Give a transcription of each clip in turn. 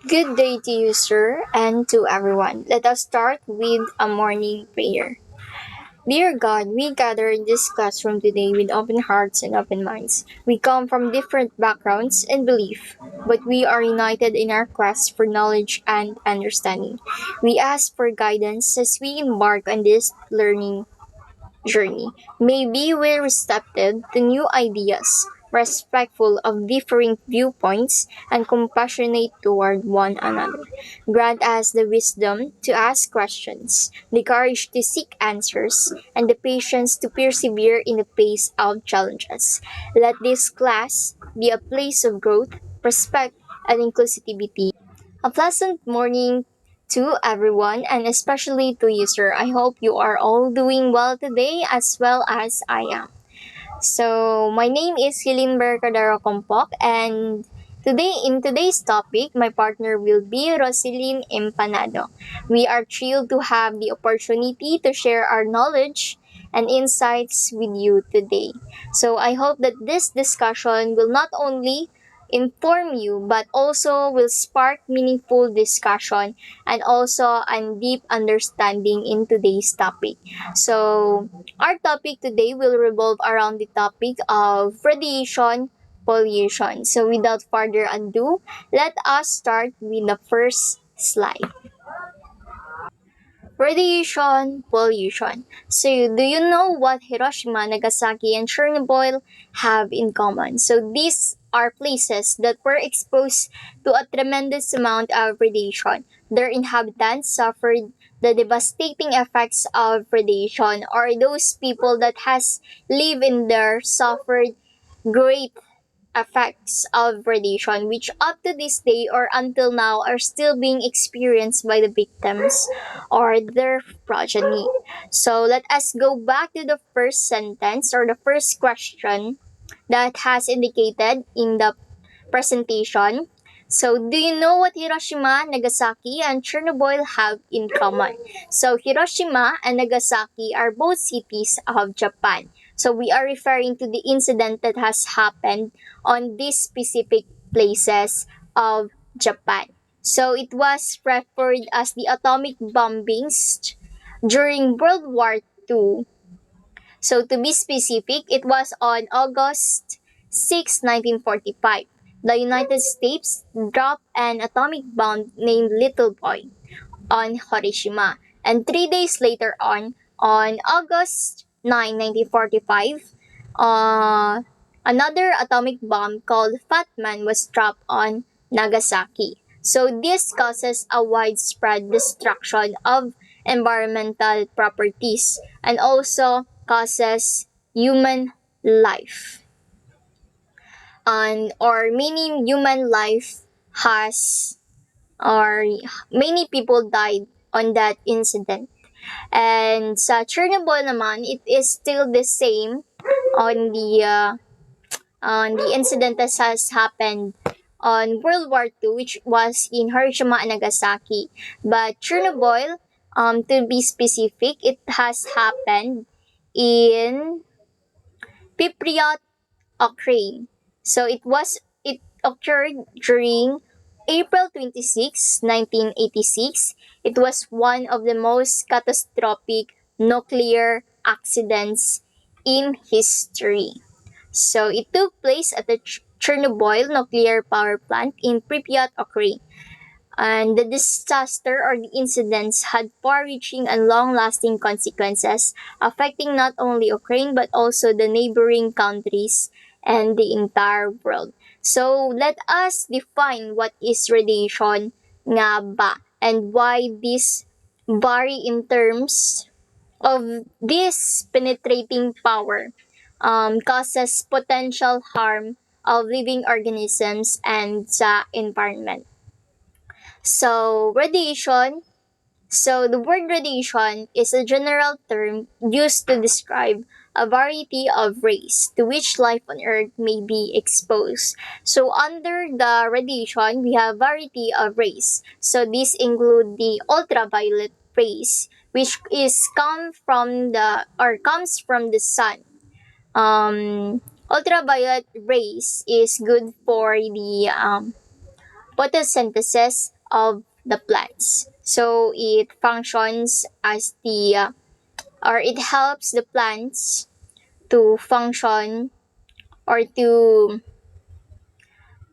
Good day to you, sir, and to everyone. Let us start with a morning prayer. Dear God, we gather in this classroom today with open hearts and open minds. We come from different backgrounds and belief, but we are united in our quest for knowledge and understanding. We ask for guidance as we embark on this learning journey. May be we receptive to new ideas, respectful of differing viewpoints, and compassionate toward one another. Grant us the wisdom to ask questions, the courage to seek answers, and the patience to persevere in the face of challenges. Let this class be a place of growth, respect, and inclusivity. A pleasant morning to everyone and especially to you, sir. I hope you are all doing well today as well as I am. So, my name is Hilin Bercadero Compok, and in today's topic, my partner will be Roselyn Empanado. We are thrilled to have the opportunity to share our knowledge and insights with you today. So, I hope that this discussion will not only inform you but also will spark meaningful discussion and also a deep understanding in today's topic. So, our topic today will revolve around the topic of radiation pollution. So, without further ado, let us start with the first slide. Radiation pollution. So, do you know what Hiroshima, Nagasaki, and Chernobyl have in common? So, these are places that were exposed to a tremendous amount of radiation. Their inhabitants suffered the devastating effects of radiation, or those people that has lived in there suffered great effects of radiation, which up to this day or until now are still being experienced by the victims or their progeny. So let us go back to the first sentence or the first question that has indicated in the presentation. So, do you know what Hiroshima, Nagasaki, and Chernobyl have in common? So, Hiroshima and Nagasaki are both cities of Japan. So, we are referring to the incident that has happened on these specific places of Japan. So, it was referred as the atomic bombings during World War II. So to be specific, it was on August 6, 1945. The United States dropped an atomic bomb named Little Boy on Hiroshima. And 3 days later on August 9, 1945, another atomic bomb called Fat Man was dropped on Nagasaki. So this causes a widespread destruction of environmental properties and also causes human life. And or many human life has or many people died on that incident. And sa Chernobyl naman, it is still the same on the incident that has happened on World War II, which was in Hiroshima and Nagasaki. But Chernobyl, to be specific, it has happened in Pripyat, Ukraine. So it occurred during April 26, 1986. It was one of the most catastrophic nuclear accidents in history. So it took place at the Chernobyl nuclear power plant in Pripyat, Ukraine. And the disaster or the incidents had far-reaching and long-lasting consequences, affecting not only Ukraine but also the neighboring countries and the entire world. So let us define what is radiation nga ba and why this vary in terms of this penetrating power causes potential harm of living organisms and sa environment. So, radiation. So, the word radiation is a general term used to describe a variety of rays to which life on Earth may be exposed. So, under the radiation, we have variety of rays. So, these include the ultraviolet rays, which is comes from the sun. Ultraviolet rays is good for the photosynthesis of the plants. So it functions as or it helps the plants to function or to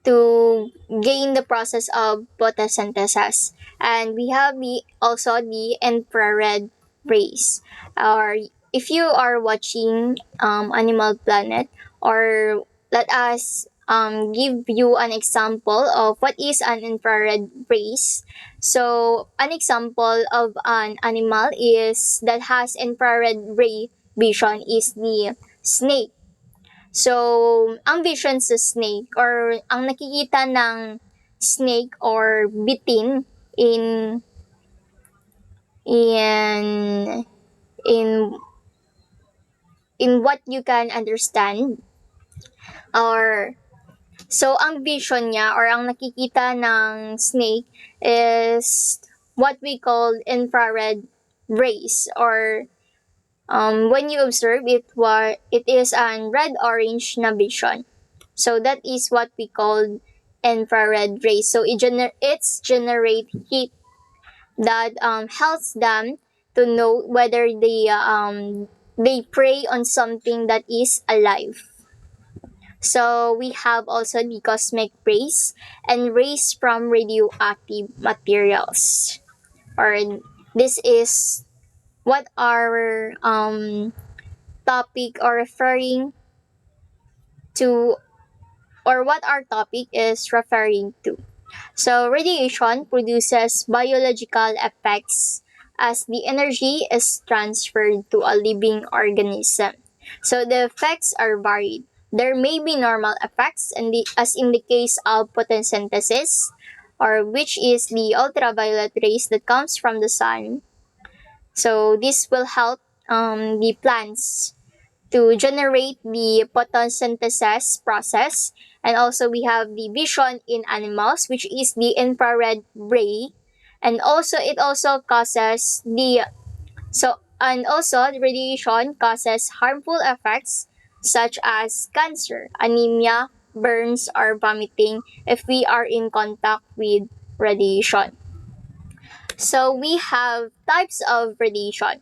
gain the process of photosynthesis. And we have also the infrared rays. Or if you are watching Animal Planet, or let us give you an example of what is an infrared rays. So an example of an animal is that has infrared ray vision is the snake. So, ang vision sa snake or ang nakikita ng snake or bitin in in in in what you can understand or so ang vision niya or ang nakikita ng snake is what we call infrared rays or when you observe it it is an red orange na vision. So that is what we call infrared rays. So it's generate heat that helps them to know whether they prey on something that is alive. So we have also the cosmic rays and rays from radioactive materials. Or this is what our topic or referring to or what our topic is referring to. So, radiation produces biological effects as the energy is transferred to a living organism. So, the effects are varied. There may be normal effects, as in the case of photosynthesis, or which is the ultraviolet rays that comes from the sun. So, this will help the plants to generate the photosynthesis process. And also we have the vision in animals, which is the infrared ray. And also it also causes and also the radiation causes harmful effects such as cancer, anemia, burns, or vomiting if we are in contact with radiation. So we have types of radiation.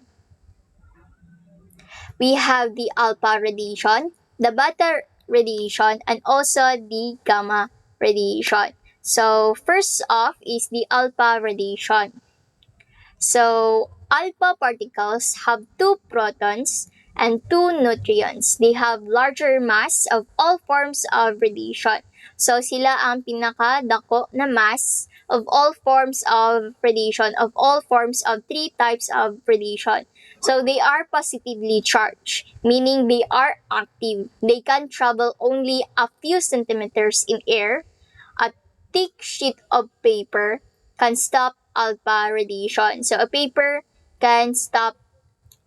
We have the alpha radiation, the beta radiation, and also the gamma radiation. So first off is the alpha radiation. So alpha particles have two protons and two neutrons. They have larger mass of all forms of radiation. So sila ang pinakadako na mass of all forms of radiation, of all forms of three types of radiation. So they are positively charged, meaning they are active. They can travel only a few centimeters in air. A thick sheet of paper can stop alpha radiation. So a paper can stop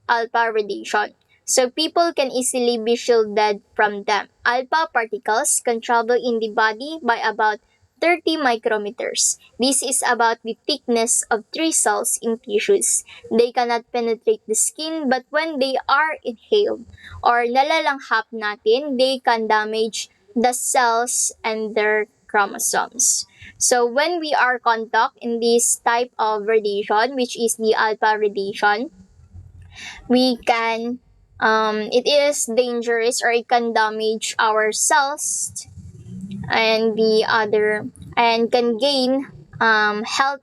alpha radiation. So people can easily be shielded from them. Alpha particles can travel in the body by about 30 micrometers. This is about the thickness of 3 cells in tissues. They cannot penetrate the skin, but when they are inhaled or nalalanghap natin, they can damage the cells and their chromosomes. So when we are contact in this type of radiation, which is the alpha radiation, we can it is dangerous or it can damage our cells and the other and can gain health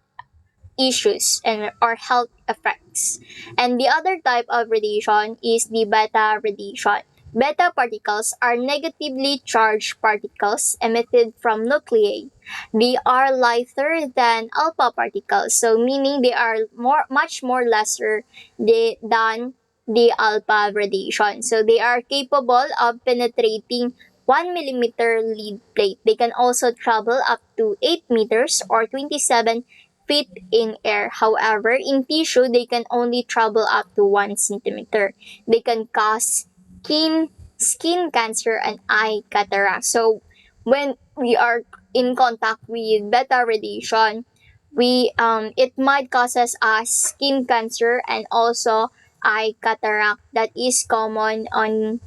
issues and or health effects. And the other type of radiation is the beta radiation. Beta particles are negatively charged particles emitted from nuclei. They are lighter than alpha particles, so meaning they are much more lesser than the alpha radiation. So they are capable of penetrating 1 millimeter lead plate. They can also travel up to 8 meters or 27 feet in air. However, in tissue, they can only travel up to 1 centimeter. They can cause skin cancer and eye cataract. So when we are in contact with beta radiation, we it might causes us skin cancer and also eye cataract that is common on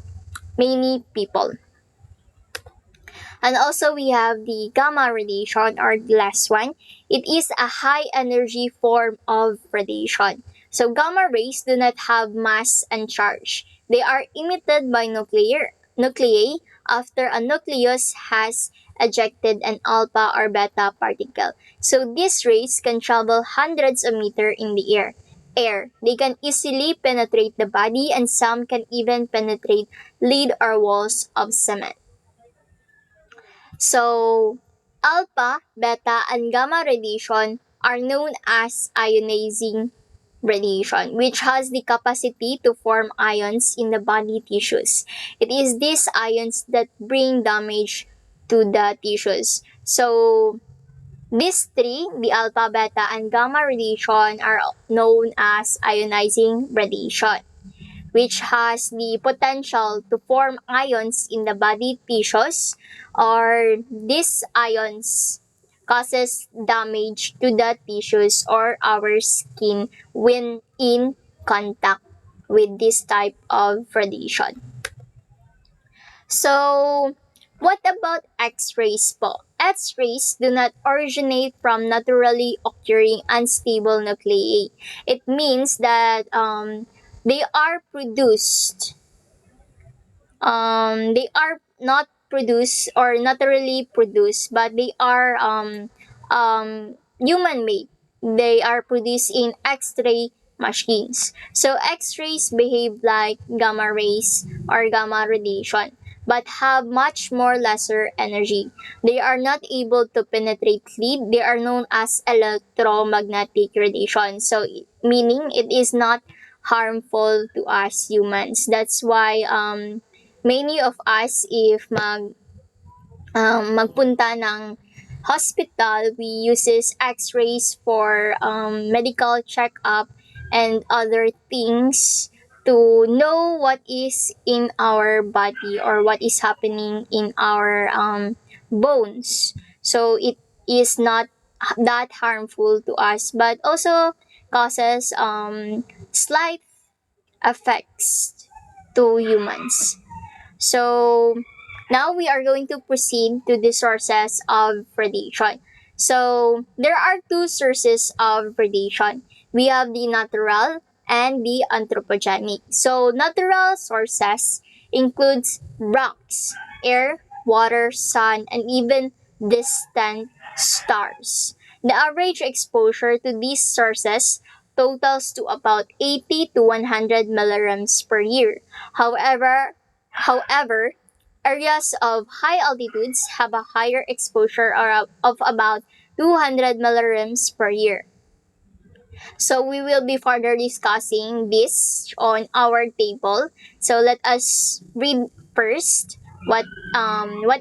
many people. And also we have the gamma radiation, or the last one. It is a high energy form of radiation. So gamma rays do not have mass and charge. They are emitted by nuclei after a nucleus has ejected an alpha or beta particle. So these rays can travel hundreds of meters in the air. They can easily penetrate the body, and some can even penetrate lead or walls of cement. So, alpha, beta, and gamma radiation are known as ionizing radiation, which has the capacity to form ions in the body tissues. It is these ions that bring damage to the tissues. So, these three, the alpha, beta, and gamma radiation, are known as ionizing radiation, which has the potential to form ions in the body tissues, or these ions causes damage to the tissues or our skin when in contact with this type of radiation. So, what about X-rays po? X-rays do not originate from naturally occurring unstable nuclei. It means that they are produced they are not produced or naturally produced, but they are human made. They are produced in X-ray machines. So X-rays behave like gamma rays or gamma radiation, but have much more lesser energy. They are not able to penetrate lead. They are known as electromagnetic radiation. So meaning it is not harmful to us humans. That's why many of us, if magpunta ng hospital, we uses x-rays for medical checkup and other things to know what is in our body or what is happening in our bones. So it is not that harmful to us, but also causes slight effects to humans. So now we are going to proceed to the sources of radiation. So there are two sources of radiation. We have the natural and the anthropogenic. So natural sources includes rocks, air, water, sun, and even distant stars. The average exposure to these sources totals to about 80 to 100 millirems per year. However, areas of high altitudes have a higher exposure of about 200 millirems per year. So we will be further discussing this on our table. So let us read first what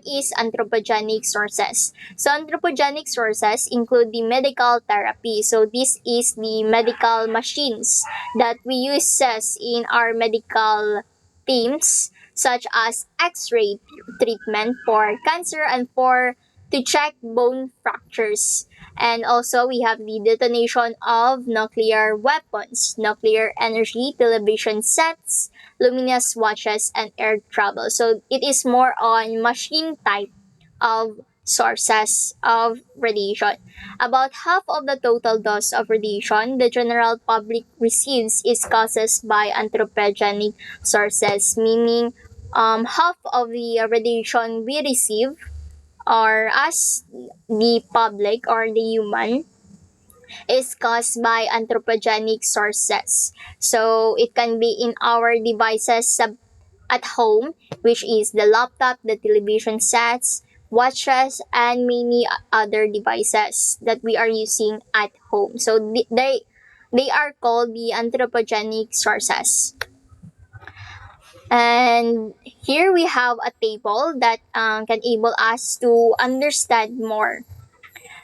is anthropogenic sources. So anthropogenic sources include the medical therapy. So this is the medical machines that we use in our medical teams, such as X-ray treatment for cancer and for to check bone fractures. And also, we have the detonation of nuclear weapons, nuclear energy, television sets, luminous watches, and air travel. So it is more on machine type of sources of radiation. About half of the total dose of radiation the general public receives is caused by anthropogenic sources, meaning half of the radiation we receive, or as the public or the human, is caused by anthropogenic sources. So it can be in our devices at home, which is the laptop, the television sets, watches, and many other devices that we are using at home. So they are called the anthropogenic sources. And here we have a table that can enable us to understand more.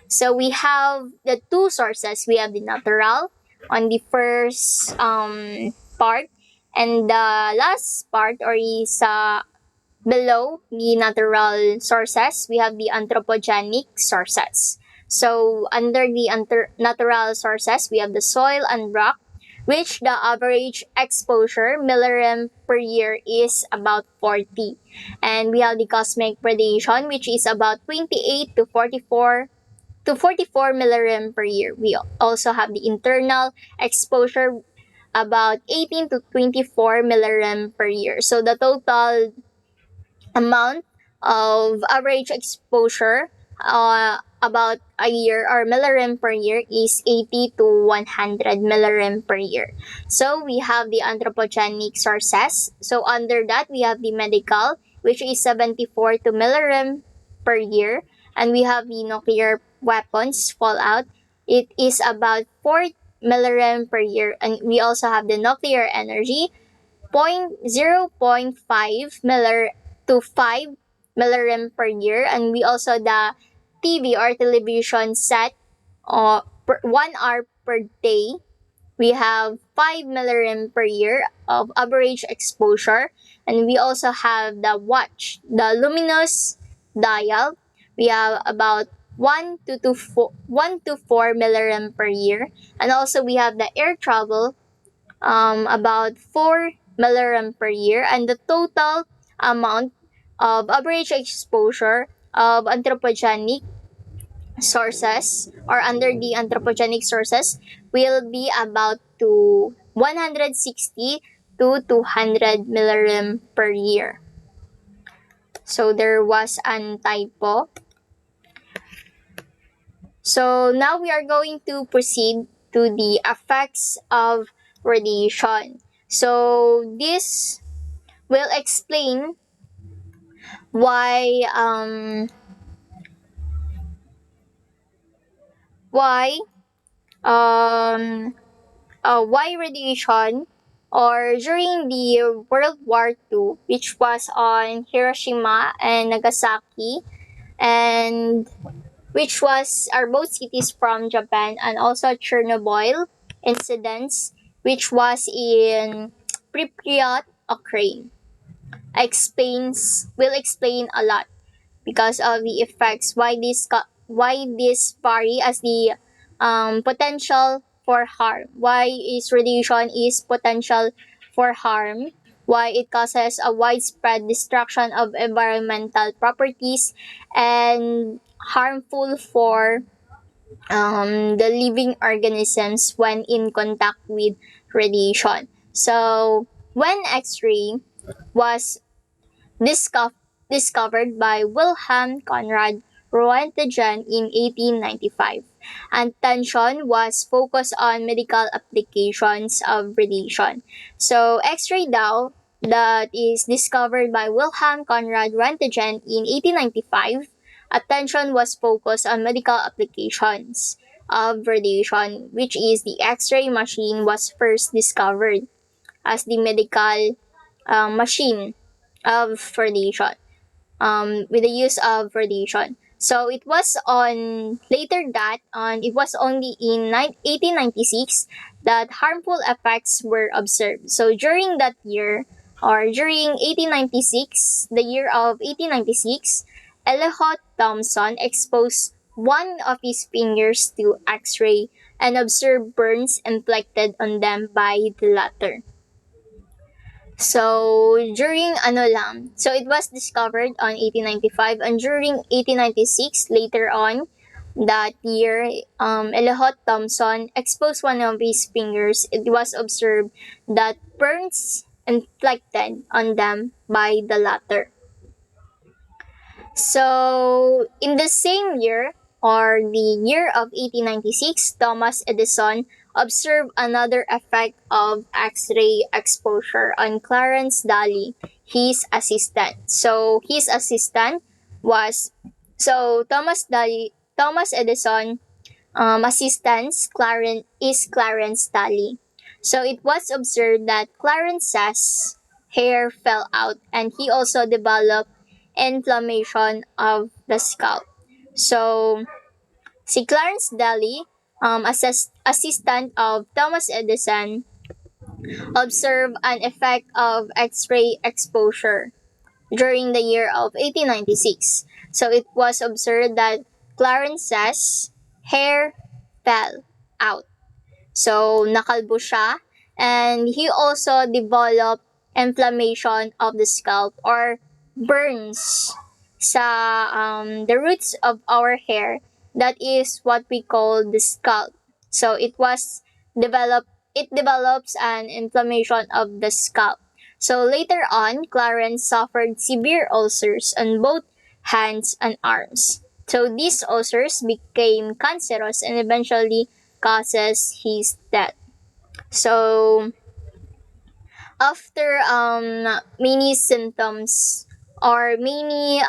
So we have the two sources. We have the natural on the first part, and the last part, or is below the natural sources, we have the anthropogenic sources. So under the natural sources, we have the soil and rock, which the average exposure milliram per year is about 40. And we have the cosmic radiation, which is about 28 to 44 milliram per year. We also have the internal exposure, about 18 to 24 milliram per year. So the total amount of average exposure about a year or milliram per year is 80 to 100 milliram per year. So we have the anthropogenic sources. So under that, we have the medical, which is 74 to milliram per year. And we have the nuclear weapons fallout. It is about 4 milliram per year. And we also have the nuclear energy, 0.5 millar to 5 milliram per year. And we also the TV or television set 1 hour per day. We have 5 milliram per year of average exposure. And we also have the watch, the luminous dial. We have about 1 to 4 milliram per year. And also we have the air travel, about 4 milligram per year, and the total amount of average exposure of anthropogenic sources or under the anthropogenic sources will be about to 160 to 200 milligram per year. So there was an typo. So now we are going to proceed to the effects of radiation. So this will explain why why why radiation or during the World War II, which was on Hiroshima and Nagasaki, and which was are both cities from Japan, and also Chernobyl incidents, which was in Pripyat, Ukraine. Explains will explain a lot because of the effects why this vary as the potential for harm, why is radiation is potential for harm, why it causes a widespread destruction of environmental properties and harmful for the living organisms when in contact with radiation. So when X-ray was disco- discovered by Wilhelm Conrad Roentgen in 1895. Attention was focused on medical applications of radiation. So X-ray daw that is discovered by Wilhelm Conrad Roentgen in 1895, attention was focused on medical applications of radiation, which is the X-ray machine was first discovered as the medical machine of radiation, with the use of radiation. So it was on later that on it was only in 1896 that harmful effects were observed. So during that year or during 1896, the year of 1896, Ellicott Thomson exposed one of his fingers to X-ray and observed burns inflicted on them by the latter. So during so it was discovered on 1895, and during 1896 later on that year, Ellicott Thomson exposed one of his fingers. It was observed that burns inflicted on them by the latter. So, in the same year, or the year of 1896, Thomas Edison observed another effect of X-ray exposure on Clarence Daly, his assistant. So, his assistant was, Thomas Edison assistant's Clarence Daly. So, it was observed that Clarence's hair fell out, and he also developed inflammation of the scalp. So, si Clarence Daly, assistant of Thomas Edison, observed an effect of X-ray exposure during the year of 1896. So, it was observed that Clarence's hair fell out. So, nakalbo siya. and he also developed inflammation of the scalp or burns sa the roots of our hair. That is what we call the scalp. So it develops an inflammation of the scalp. So later on, Clarence suffered severe ulcers on both hands and arms. So these ulcers became cancerous and eventually causes his death. So after many symptoms or many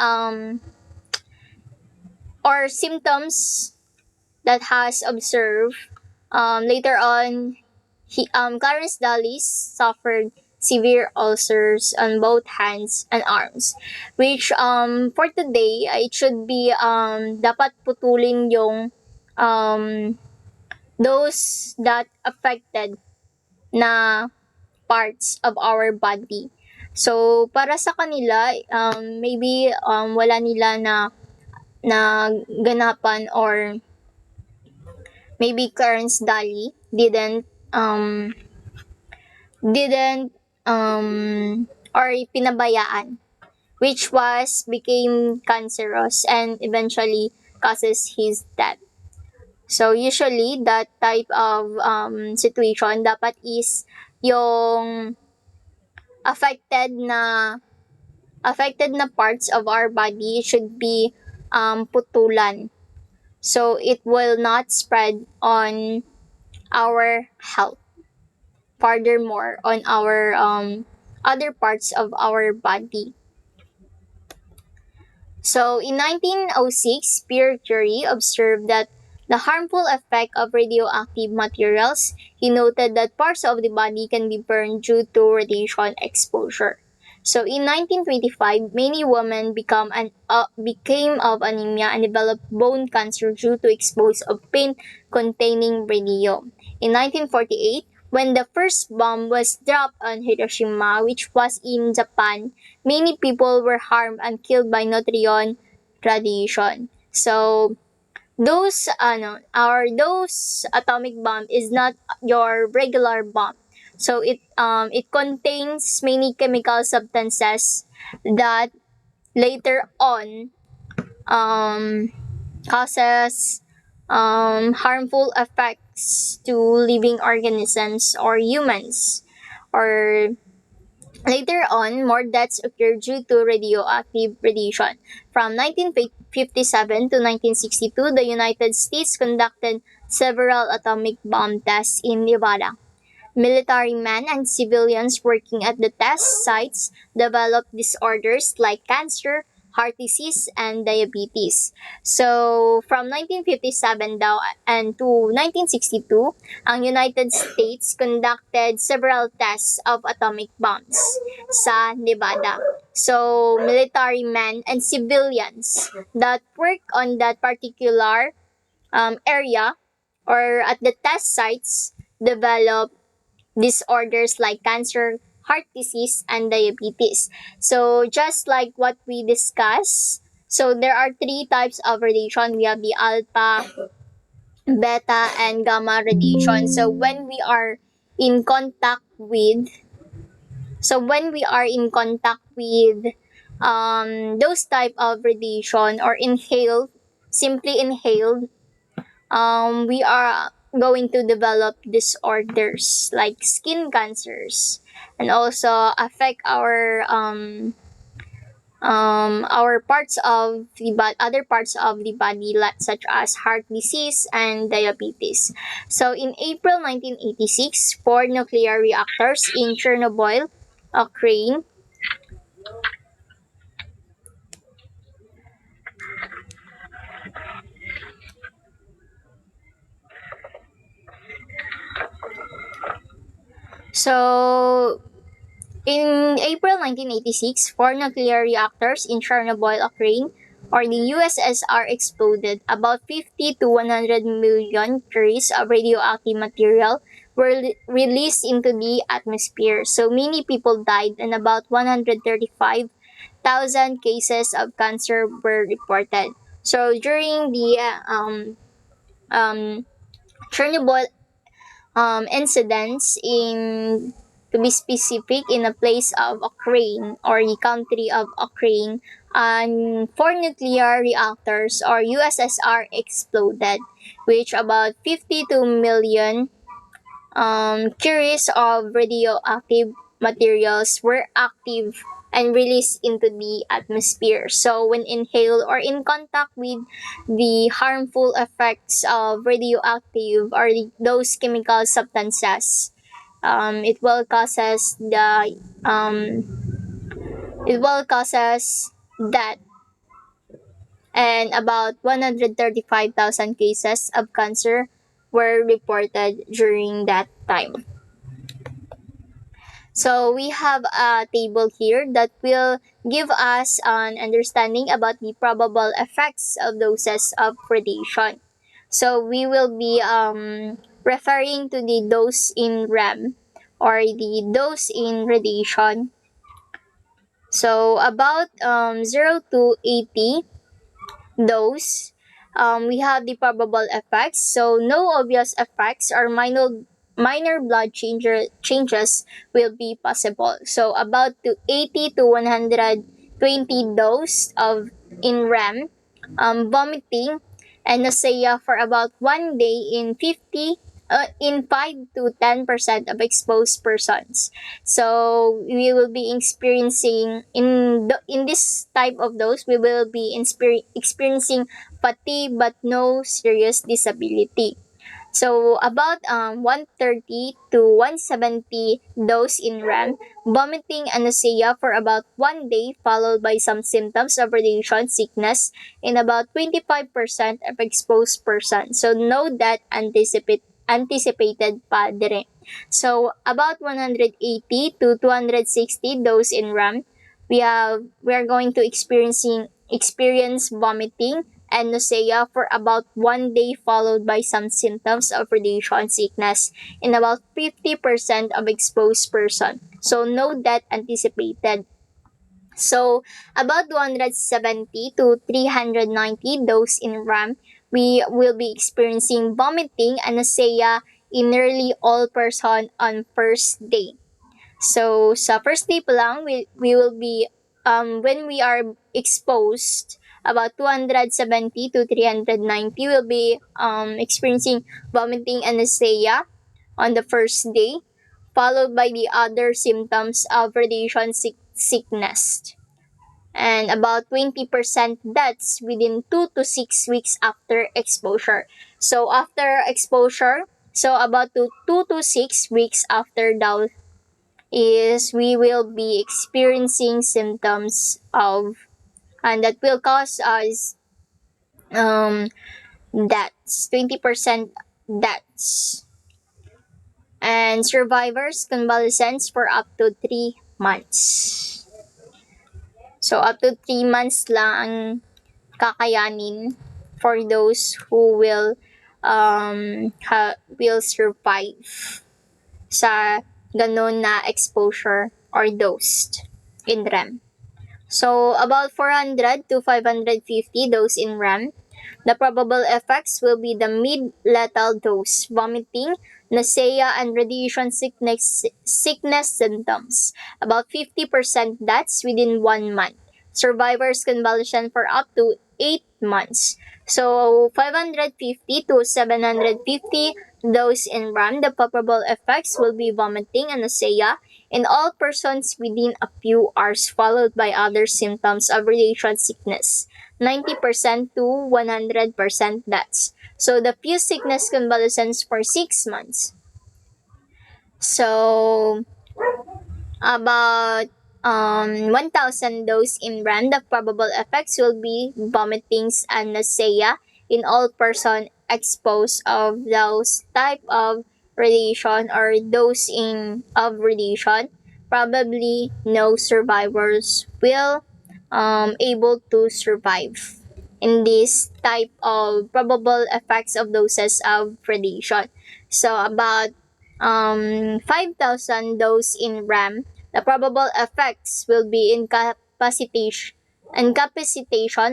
or symptoms that has observed, later on Clarence Dallis suffered severe ulcers on both hands and arms, which for today it should be dapat putulin yung um those that affected na parts of our body. So, para sa kanila, maybe wala nila na ganapan, or maybe Clarence Daly didn't or pinabayaan, which was became cancerous and eventually causes his death. So usually that type of situation dapat is yung affected affected na parts of our body should be putulan, so it will not spread on our health furthermore on our other parts of our body. So in 1906, Pierre Curie observed that the harmful effect of radioactive materials. He noted that parts of the body can be burned due to radiation exposure. So in 1925, many women became of anemia and developed bone cancer due to exposure of paint containing radium. In 1948, when the first bomb was dropped on Hiroshima, which was in Japan, many people were harmed and killed by neutron radiation. So those atomic bomb is not your regular bomb. So it contains many chemical substances that later on um, causes harmful effects to living organisms or humans, or later on, more deaths occurred due to radioactive radiation. From 1957 to 1962, the United States conducted several atomic bomb tests in Nevada. Military men and civilians working at the test sites developed disorders like cancer, heart disease, and diabetes. So, from 1957 daw and to 1962, ang United States conducted several tests of atomic bombs sa Nevada. So, military men and civilians that work on that particular area or at the test sites developed disorders like cancer, heart disease, and diabetes. So just like what we discussed, so there are three types of radiation. We have the alpha, beta, and gamma radiation. In contact with, when we are in contact with those type of radiation or simply inhaled, we are going to develop disorders like skin cancers, and also affect our parts of other parts of the body, such as heart disease and diabetes. So in April 1986, four nuclear reactors in Chernobyl, Ukraine. So in April 1986, four nuclear reactors in Chernobyl, Ukraine, or the USSR exploded. About 50 to 100 million curies of radioactive material were released into the atmosphere. So many people died, and about 135,000 cases of cancer were reported. So during the Chernobyl incidents in, to be specific, in a place of occurring or the country of occurring, and four nuclear reactors or USSR exploded, which about 52 million curies of radioactive materials were active and released into the atmosphere. So, when inhaled or in contact with the harmful effects of radioactive or those chemical substances, it will causes it will causes death, and about 135,000 cases of cancer were reported during that time. So we have a table here that will give us an understanding about the probable effects of doses of radiation. So we will be referring to the dose in RAM or the dose in radiation. So about 0 to 80 dose, we have the probable effects. So no obvious effects or minor blood changes will be possible. So about to 80 to 120 dose of in REM, vomiting and nausea for about 1 day in 5 to 10% of exposed persons. So we will be experiencing in this type of dose, we will be experiencing fatigue but no serious disability. So about 130 to 170 dose in REM, vomiting and nausea for about 1 day, followed by some symptoms of radiation sickness in about 25% of exposed persons. So no death anticipated pa dire. So about 180 to 260 dose in REM, we are going to experience vomiting and nausea for about 1 day, followed by some symptoms of radiation sickness in about 50% of exposed person. So no death anticipated. So about 270 to 390 dose in RAM, we will be experiencing vomiting and nausea in nearly all person on first day. So sa first day pa lang, we will be, when we are exposed, about 270 to 390 will be experiencing vomiting and nausea on the first day, followed by the other symptoms of radiation sickness. And about 20% deaths within 2 to 6 weeks after exposure. So after exposure, so about 2 to 6 weeks after the is we will be experiencing symptoms of, and that will cause us deaths, 20% deaths, and survivors convalescence for up to 3 months. So up to 3 months lang ang kakayanin for those who will survive sa ganun na exposure or dosed in REM. So about 400 to 550 dose in REM. The probable effects will be the mid-lethal dose, vomiting, nausea, and radiation sickness symptoms. About 50% deaths within 1 month. Survivors convalescent for up to 8 months. So 550 to 750 dose in RAM, the probable effects will be vomiting and nausea in all persons within a few hours, followed by other symptoms of radiation sickness. 90% to 100% deaths. So the few sickness convalescence for 6 months. So about 1,000 dose in RAM, the probable effects will be vomitings and nausea in all person exposed of those type of radiation or dosing of radiation. Probably no survivors will able to survive in this type of probable effects of doses of radiation. So about 5,000 dose in RAM, the probable effects will be incapacitation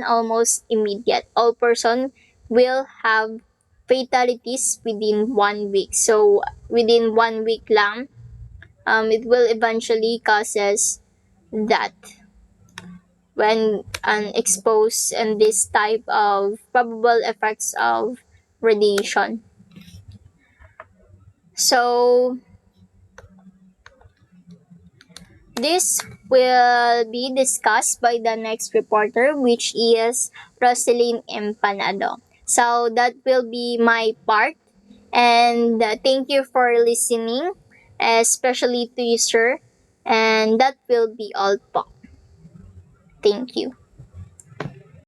almost immediate. All person will have fatalities within 1 week. So within 1 week lang, it will eventually causes death when exposed and this type of probable effects of radiation. So this will be discussed by the next reporter, which is Roselyn Empanado. So that will be my part. And thank you for listening, especially to you, sir. And that will be all po. Thank you.